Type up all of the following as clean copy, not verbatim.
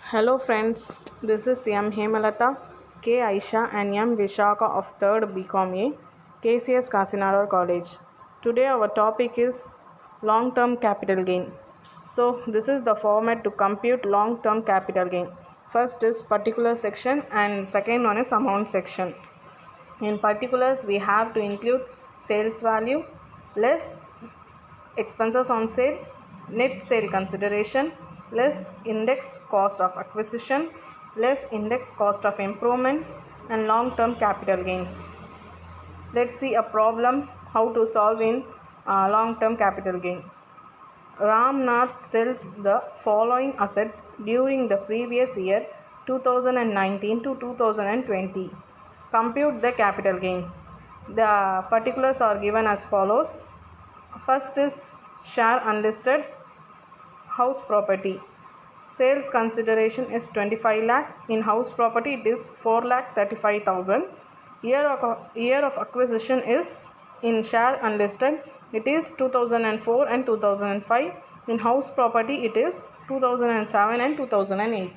Hello friends, this is M. Hemalata, K. Aisha and M. Vishaka of 3rd BCom A, KCS Kasinada College. Today our topic is long-term capital gain. So this is the format to compute long-term capital gain. First is particular section and second one is amount section. In particulars we have to include sales value less expenses on sale, net sale consideration, less index cost of acquisition, less index cost of improvement, and long-term capital gain. Let's see a problem how to solve in long-term capital gain. Ramnath sells the following assets during the previous year 2019 to 2020. Compute the capital gain. The particulars are given as follows. First is share unlisted house property. Sales consideration is 25 lakh. In house property it is 4 lakh 35,000. Year of acquisition is in share unlisted it is 2004 and 2005. In house property it is 2007 and 2008.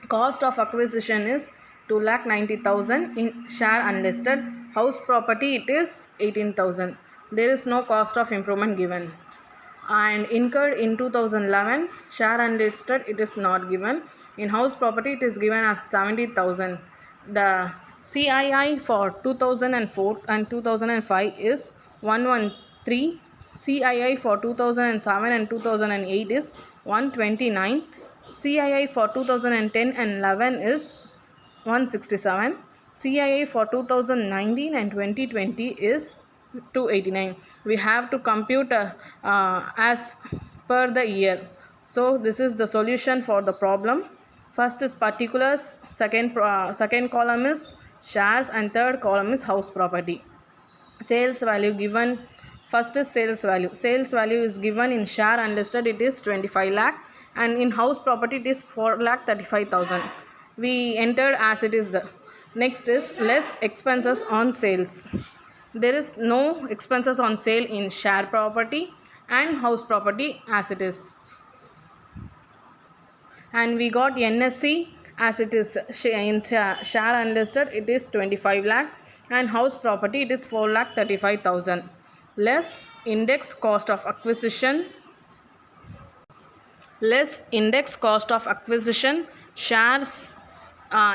Cost of acquisition is 2,90,000. In share unlisted house property it is 18,000. There is no cost of improvement given. And incurred in 2011 share unlisted it is not given. In house property it is given as 70,000. The CII for 2004 and 2005 is 113. CII for 2007 and 2008 is 129. CII for 2010 and 11 is 167. CII for 2019 and 2020 is 289. We have to compute as per the year. So this is the solution for the problem. First is particulars, second column is shares, and third column is house property. Sales value given. First is sales value. Sales value is given in share unlisted it is 25 lakh and in house property it is 4 lakh 35,000. We entered as it is. Next is less expenses on sales. There is no expenses on sale in share property and house property as it is. And we got NSC as it is in share unlisted it is 25 lakh and house property it is 4 lakh 35,000. Less index cost of acquisition. Less index cost of acquisition shares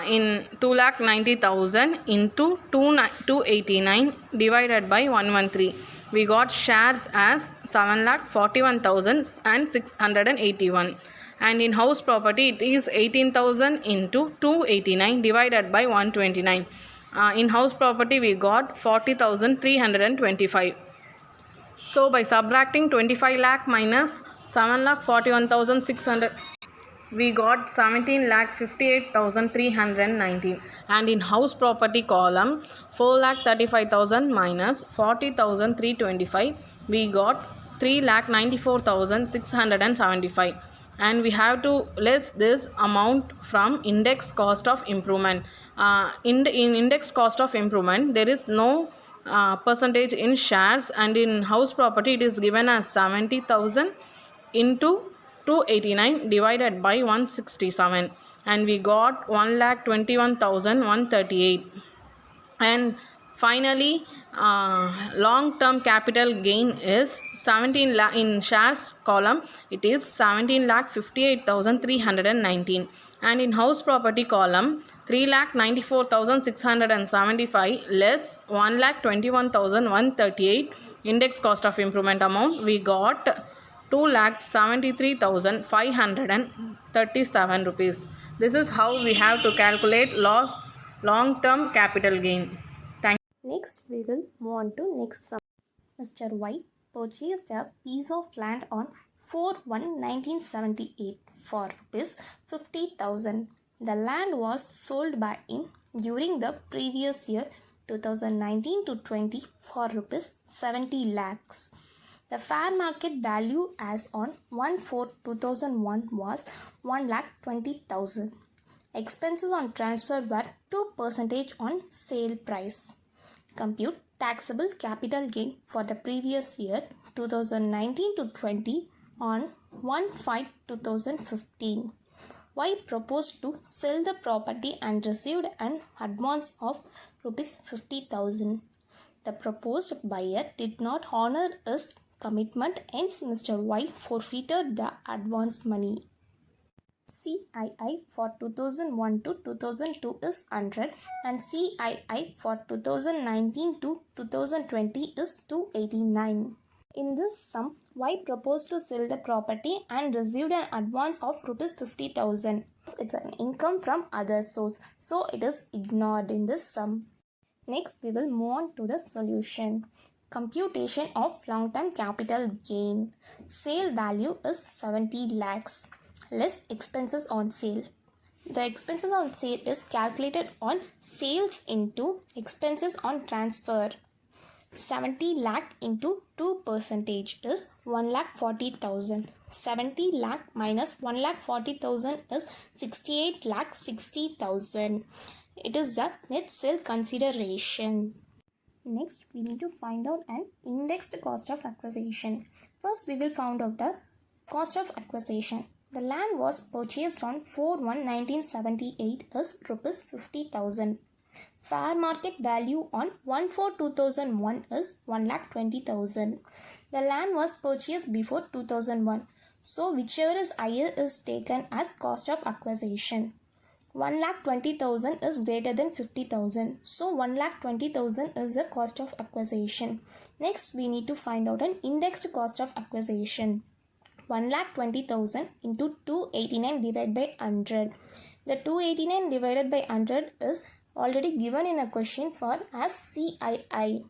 in 2,90,000 into 289 divided by 113. We got shares as 7,41,681 and in house property it is 18,000 into 289 divided by 129. In house property we got 40,325. So by subtracting 25 lakh minus 7,41,600 we got 17,58,319. And in house property column 4,35,000 minus 40,325 we got 3,94,675. and we have to less this amount from index cost of improvement. In index cost of improvement there is no percentage in shares, and in house property it is given as 70,000 into 289 divided by 167 and we got 1,21,138. And finally long term capital gain is 17 lakh. In shares column it is 17,58,319 and in house property column 3,94,675 less 1,21,138. Index cost of improvement amount we got 2,73,537 rupees. This is how we have to calculate long-term capital gain. Next, we will move on to next sum. Mr. White purchased a piece of land on 4/1/1978 for rupees 50,000. The land was sold by him during the previous year 2019 to 20 for rupees 70 lakhs. The fair market value as on 1/4/2001 was 1,20,000. Expenses on transfer were 2% on sale price. Compute taxable capital gain for the previous year 2019 to 20 on 1/5/2015. Y proposed to sell the property and received an advance of rupees 50,000. The proposed buyer did not honor his commitment, hence Mr. Y forfeited the advance money. CII for 2001 to 2002 is 100 and CII for 2019 to 2020 is 289. In this sum, Y proposed to sell the property and received an advance of rupees 50,000. It's an income from other source, so it is ignored in this sum. Next, we will move on to the solution. Computation of long-term capital gain. Sale value is 70 lakhs. Less expenses on sale. The expenses on sale is calculated on sales into expenses on transfer. 70 lakh into 2% is 1,40,000. 70 lakh minus 1,40,000 is 68 lakh 60,000. It is the net sale consideration. Next, we need to find out an indexed cost of acquisition. First, we will find out the cost of acquisition. The land was purchased on 4/1/1978 as rupees 50,000. Fair market value on 1/4/2001 is 1,20,000. The land was purchased before 2001. So whichever is higher is taken as cost of acquisition. 1,20,000 is greater than 50,000. So 1,20,000 is the cost of acquisition. Next, we need to find out an indexed cost of acquisition. 1,20,000 into 289 divided by 100. The 289 divided by 100 is already given in a question for as CII.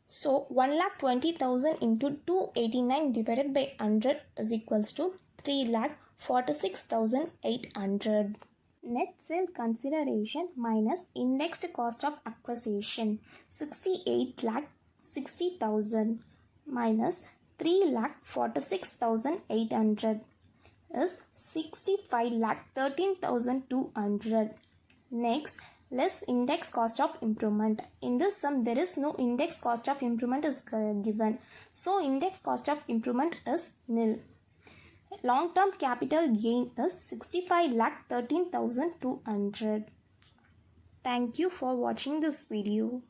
So 1,20,000 into 289 divided by 100 is equals to 3,46,800. Net sale consideration minus indexed cost of acquisition 68 lakh 60,000 minus 3,46,800 is 65 lakh 13,200. Next, less index cost of improvement. In this sum, there is no index cost of improvement is given. So, index cost of improvement is nil. Long-term capital gain is 65 lakh 13,200. Thank you for watching this video.